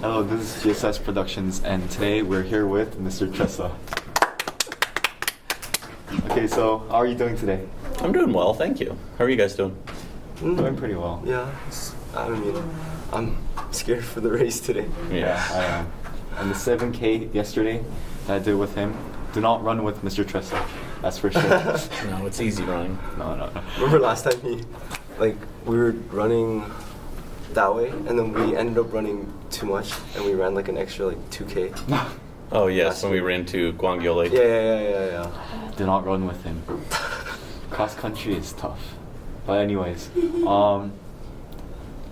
Hello, this is GSIS Productions, and today we're here with Mr. Tressa. Okay, so how are you doing today? I'm doing well, thank you. How are you guys doing? Doing pretty well. Yeah, I'm scared for the race today. Yeah, I am. And the 7K yesterday that I did with him, do not run with Mr. Tressa. That's for sure. No, it's easy running. No. Remember last time we were running that way, and then we ended up running too much, and we ran like an extra 2K. Oh yes, when we ran to Guangyo Lake. Yeah. Do not run with him. Cross country is tough. But anyways, I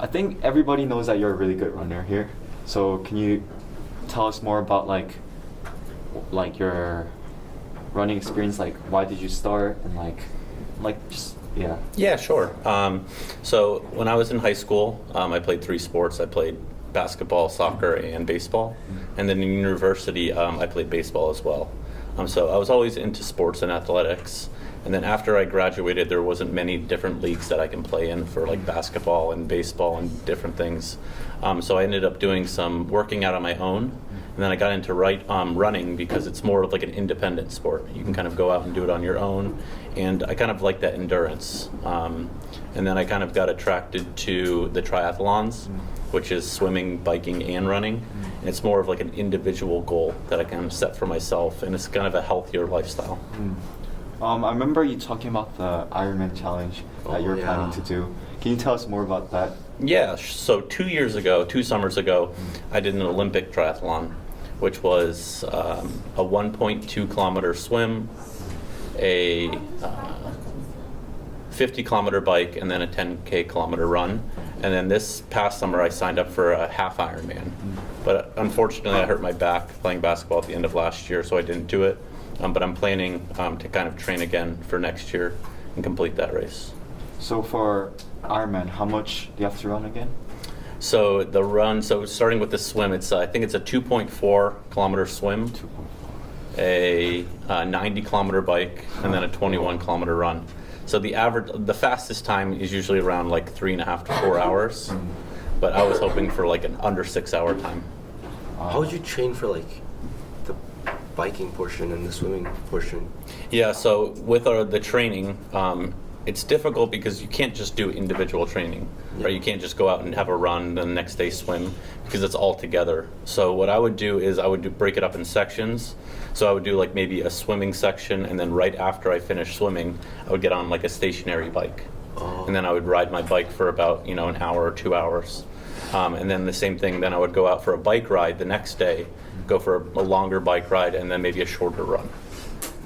think everybody knows that you're a really good runner here. So can you tell us more about like your running experience? Like why did you start and yeah. Yeah, sure. So when I was in high school, I played 3 sports. I played basketball, soccer, and baseball. And then in university, I played baseball as well. So I was always into sports and athletics. And then after I graduated, there wasn't many different leagues that I can play in for like basketball and baseball and different things. So I ended up doing some working out on my own. And then I got into running because it's more of like an independent sport. You can kind of go out and do it on your own. And I kind of like that endurance. And then I kind of got attracted to the triathlons, which is swimming, biking, and running. And it's more of like an individual goal that I kind of set for myself. And it's kind of a healthier lifestyle. I remember you talking about the Ironman challenge that you were planning to do. Can you tell us more about that? Yeah, so 2 summers ago, I did an Olympic triathlon, which was a 1.2 kilometer swim, a 50 kilometer bike, and then a 10K kilometer run. And then this past summer, I signed up for a half Ironman. But unfortunately, I hurt my back playing basketball at the end of last year, so I didn't do it. But I'm planning to kind of train again for next year and complete that race. So for Ironman, how much do you have to run again? So the run, starting with the swim, I think it's a 2.4 kilometer swim, 2.4. a 90 kilometer bike, and then a 21 kilometer run. So the fastest time is usually around like 3.5 to 4 hours, but I was hoping for like an under 6 hour time. How would you train for the biking portion and the swimming portion? Yeah, so with the training, it's difficult because you can't just do individual training, right? You can't just go out and have a run, then the next day swim, because it's all together. So what I would do is break it up in sections. So I would do like maybe a swimming section, and then right after I finish swimming, I would get on like a stationary bike. And then I would ride my bike for about, an hour or 2 hours. And then the same thing, then I would go out for a bike ride the next day, go for a longer bike ride, and then maybe a shorter run.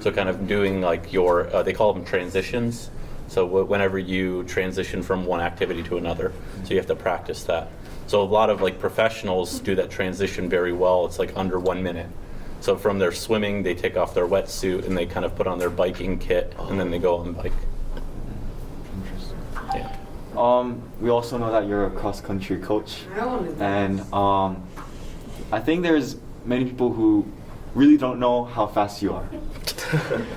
So kind of doing like they call them transitions. So whenever you transition from one activity to another, so you have to practice that. So a lot of like professionals do that transition very well. It's like under 1 minute. So from their swimming, they take off their wetsuit and they kind of put on their biking kit, and then they go on the bike. Interesting. Yeah. We also know that you're a cross-country coach, and I think there's many people who really don't know how fast you are.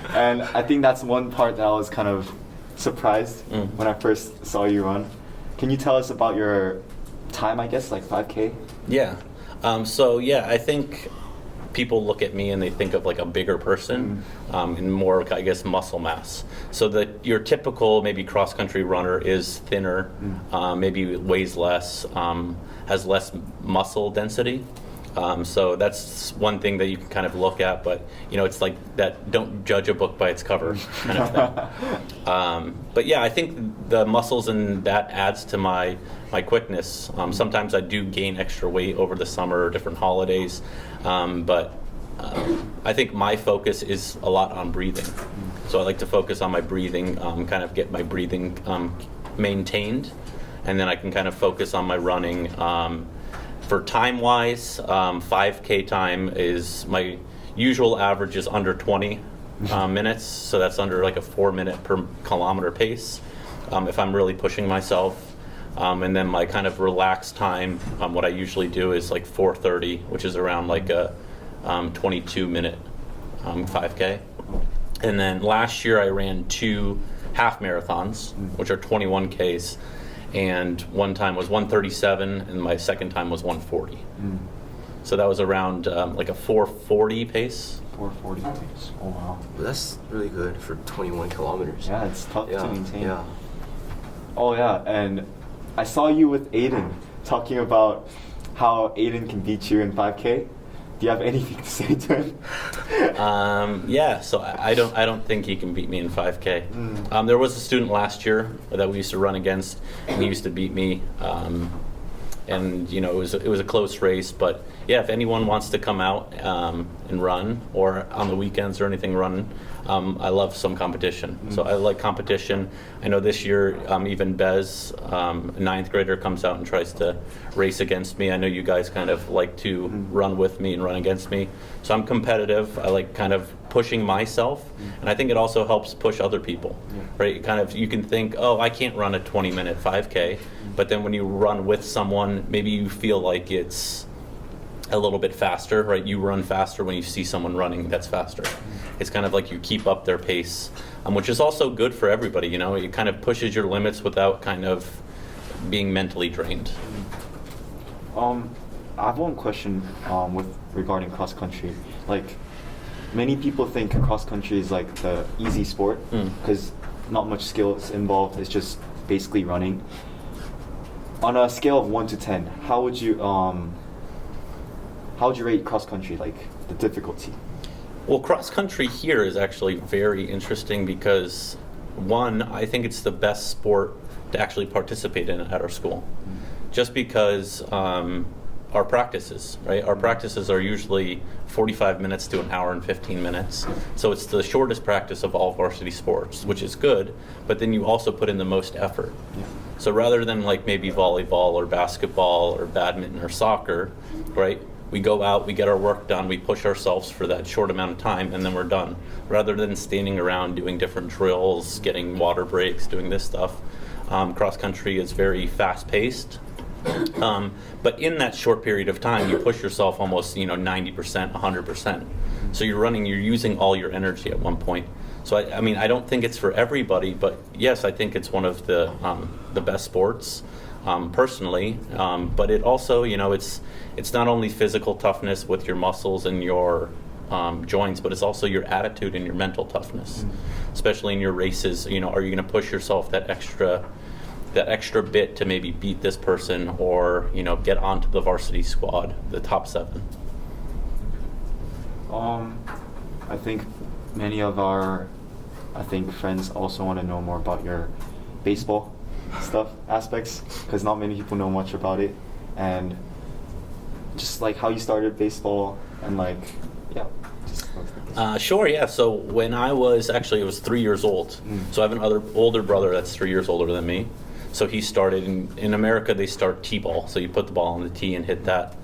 And I think that's one part that I was kind of surprised when I first saw you run. Can you tell us about your time, I guess, like 5K? Yeah. I think people look at me and they think of like a bigger person and more, I guess, muscle mass. So that your typical maybe cross-country runner is thinner, maybe weighs less, has less muscle density. So that's one thing that you can kind of look at, but it's like that, don't judge a book by its cover kind of thing. But yeah, I think the muscles and that adds to my quickness. Sometimes I do gain extra weight over the summer or different holidays, but I think my focus is a lot on breathing. So I like to focus on my breathing, kind of get my breathing maintained, and then I can kind of focus on my running. For time-wise, 5K time is my usual average is under 20 minutes, so that's under like a 4 minute per kilometer pace if I'm really pushing myself. And then my kind of relaxed time, what I usually do is like 4:30, which is around like a 22 minute 5K. And then last year I ran 2 half marathons, which are 21Ks. And one time was 137, and my second time was 140. So that was around like a 4:40 pace. 4:40 pace. Oh wow. But that's really good for 21 kilometers. Yeah, it's tough to maintain. Yeah. Oh yeah, and I saw you with Aiden talking about how Aiden can beat you in 5K. Do you have anything to say to him? Yeah, so I don't think he can beat me in 5K. There was a student last year that we used to run against, and he used to beat me. And you know, it was a close race, but yeah, if anyone wants to come out and run, or on the weekends or anything, run, I love some competition. So I like competition. I know this year even Bez, a 9th grader, comes out and tries to race against me. I know you guys kind of like to run with me and run against me. So I'm competitive. I like kind of pushing myself, and I think it also helps push other people, right? Kind of, you can think, oh, I can't run a 20-minute 5K, but then when you run with someone, maybe you feel like it's a little bit faster, right? You run faster when you see someone running that's faster. It's kind of like you keep up their pace, which is also good for everybody, you know? It kind of pushes your limits without kind of being mentally drained. I have one question regarding cross country. Like, many people think cross country is like the easy sport because not much skill is involved. It's just basically running. On a scale of 1 to 10, how would you rate cross country, like the difficulty? Well, cross country here is actually very interesting because, one, I think it's the best sport to actually participate in at our school. Just because our practices, right? Our practices are usually 45 minutes to an hour and 15 minutes. So it's the shortest practice of all varsity sports, which is good, but then you also put in the most effort. Yeah. So rather than like maybe volleyball or basketball or badminton or soccer, right? We go out, we get our work done, we push ourselves for that short amount of time, and then we're done. Rather than standing around doing different drills, getting water breaks, doing this stuff, cross country is very fast paced. But in that short period of time, you push yourself almost, 90%, 100%. So you're using all your energy at one point. So I mean, I don't think it's for everybody, but yes, I think it's one of the best sports, personally. But it also, it's not only physical toughness with your muscles and your joints, but it's also your attitude and your mental toughness, especially in your races. Are you going to push yourself that extra bit to maybe beat this person or, get onto the varsity squad, the top 7? I think many of our, friends also want to know more about your baseball aspects, because not many people know much about it, and just like how you started baseball and Sure, yeah. So when I was 3 years old. So I have an older brother that's 3 years older than me. So he started, in America they start T-ball. So you put the ball on the tee and hit that.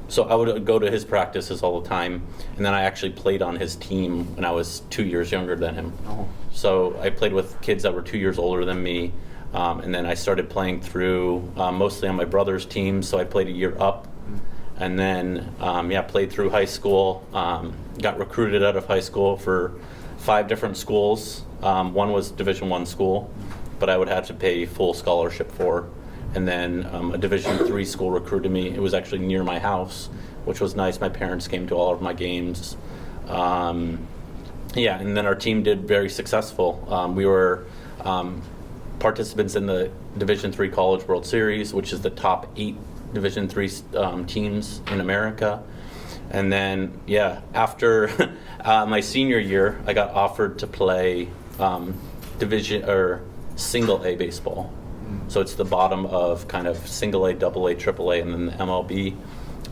So I would go to his practices all the time. And then I actually played on his team when I was 2 years younger than him. Oh. So I played with kids that were 2 years older than me. And then I started playing through mostly on my brother's team. So I played a year up. And then, played through high school. Got recruited out of high school for 5 different schools. One was Division I school, but I would have to pay full scholarship for. And then a Division III school recruited me. It was actually near my house, which was nice. My parents came to all of my games. And then our team did very successful. We were participants in the Division III College World Series, which is the top 8 Division III teams in America. And then, after my senior year, I got offered to play division or single A baseball. So it's the bottom of kind of single A, double A, triple A, and then the MLB.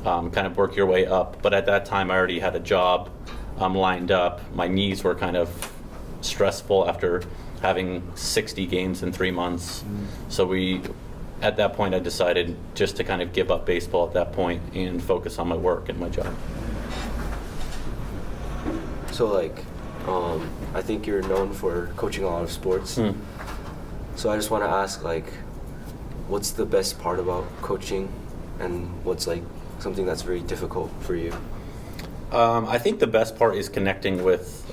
Kind of work your way up. But at that time, I already had a job lined up. My knees were kind of stressful after having 60 games in 3 months. So at that point, I decided just to kind of give up baseball at that point and focus on my work and my job. So I think you're known for coaching a lot of sports. So I just want to ask, what's the best part about coaching, and what's something that's very difficult for you? I think the best part is connecting with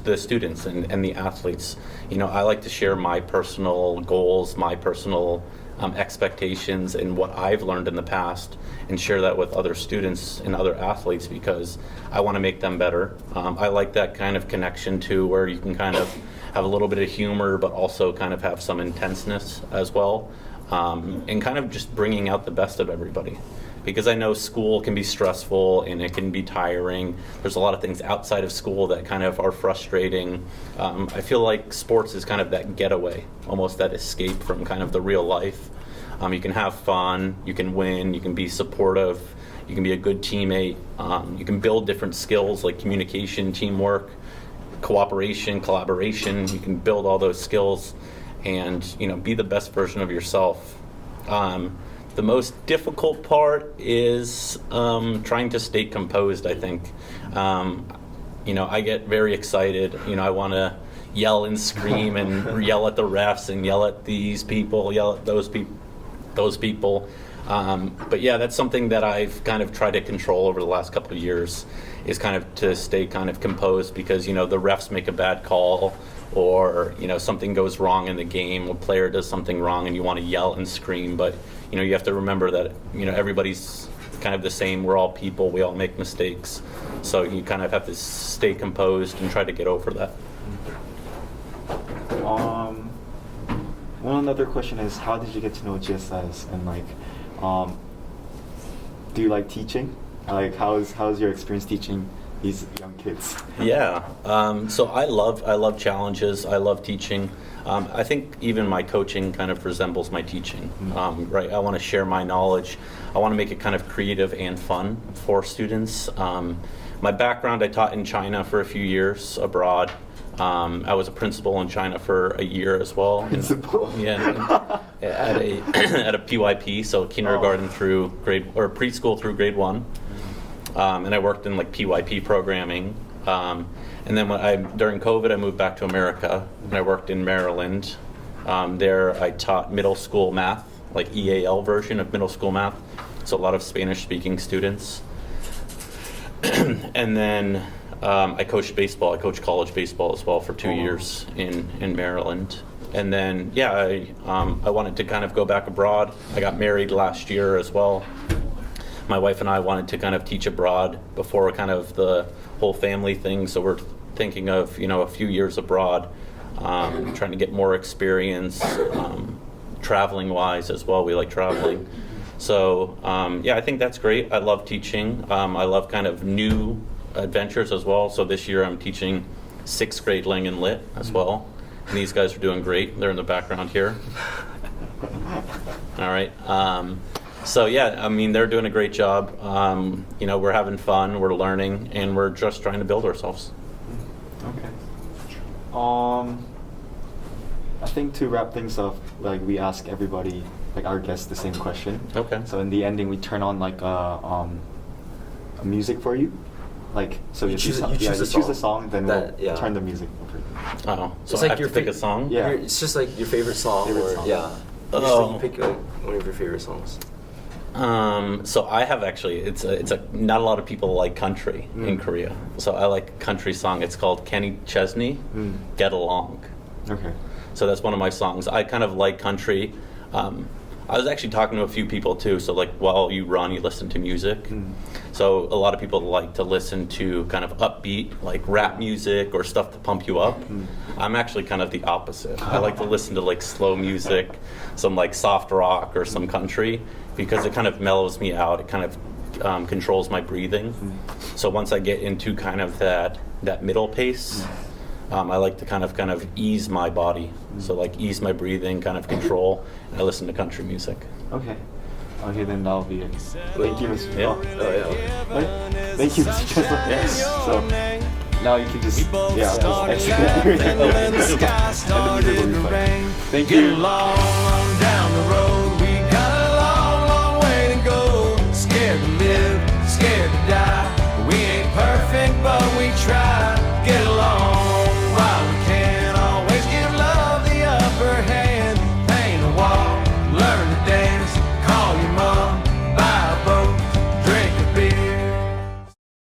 the students and the athletes. I like to share my personal goals, my personal expectations and what I've learned in the past and share that with other students and other athletes because I want to make them better. I like that kind of connection too, where you can kind of have a little bit of humor but also kind of have some intenseness as well, and kind of just bringing out the best of everybody. Because I know school can be stressful and it can be tiring. There's a lot of things outside of school that kind of are frustrating. I feel like sports is kind of that getaway, almost that escape from kind of the real life. You can have fun, you can win, you can be supportive, you can be a good teammate, you can build different skills like communication, teamwork, cooperation, collaboration. You can build all those skills and be the best version of yourself. The most difficult part is trying to stay composed, I think. I get very excited. I want to yell and scream and yell at the refs and yell at these people, yell at those people. But yeah, that's something that I've kind of tried to control over the last couple of years, is kind of to stay kind of composed because, the refs make a bad call or, something goes wrong in the game, a player does something wrong and you want to yell and scream, but you have to remember that, everybody's kind of the same. We're all people. We all make mistakes. So you kind of have to stay composed and try to get over that. One other question is, how did you get to know GSIS? And do you like teaching? How's your experience teaching these young kids? Yeah. So I love challenges. I love teaching. I think even my coaching kind of resembles my teaching, right? I want to share my knowledge. I want to make it kind of creative and fun for students. My background, I taught in China for a few years abroad. I was a principal in China for a year as well. Principal? Yeah, at a PYP, so kindergarten through preschool through grade 1. And I worked in PYP programming. And then during COVID, I moved back to America, and I worked in Maryland. There, I taught middle school math, EAL version of middle school math, so a lot of Spanish-speaking students. And then I coached baseball. I coached college baseball as well for 2 years in Maryland. And then, I wanted to kind of go back abroad. I got married last year as well. My wife and I wanted to kind of teach abroad before kind of the whole family thing, so we're thinking of a few years abroad, trying to get more experience, traveling wise as well. We like traveling, so I think that's great. I love teaching. I love kind of new adventures as well. So this year I'm teaching 6th grade Lang and Lit as well, and these guys are doing great. They're in the background here. All right. So they're doing a great job. We're having fun, we're learning, and we're just trying to build ourselves. Okay. I think to wrap things up, we ask everybody, our guests, the same question. Okay. So in the ending, we turn on a music for you. So you choose a song, then we'll turn the music over. Oh, so I have to pick a song? Yeah. It's just your favorite song. Yeah. You pick one of your favorite songs. So I have actually, it's not a lot of people like country in Korea. So I like a country song. It's called Kenny Chesney, Get Along. Okay. So that's one of my songs. I kind of like country. I was actually talking to a few people too. So while you run, you listen to music. So a lot of people like to listen to kind of upbeat, rap music or stuff to pump you up. I'm actually kind of the opposite. I like to listen to slow music, some soft rock or some country, because it kind of mellows me out. It kind of controls my breathing. So once I get into kind of that middle pace, I like to kind of ease my body. So ease my breathing, kind of control, and I listen to country music. Okay. Okay, then that'll be it. Thank you, Mr. Yeah. Thank you, Mr. Tressa. Yes. So now you can just exit. And the music will be fine. Thank you.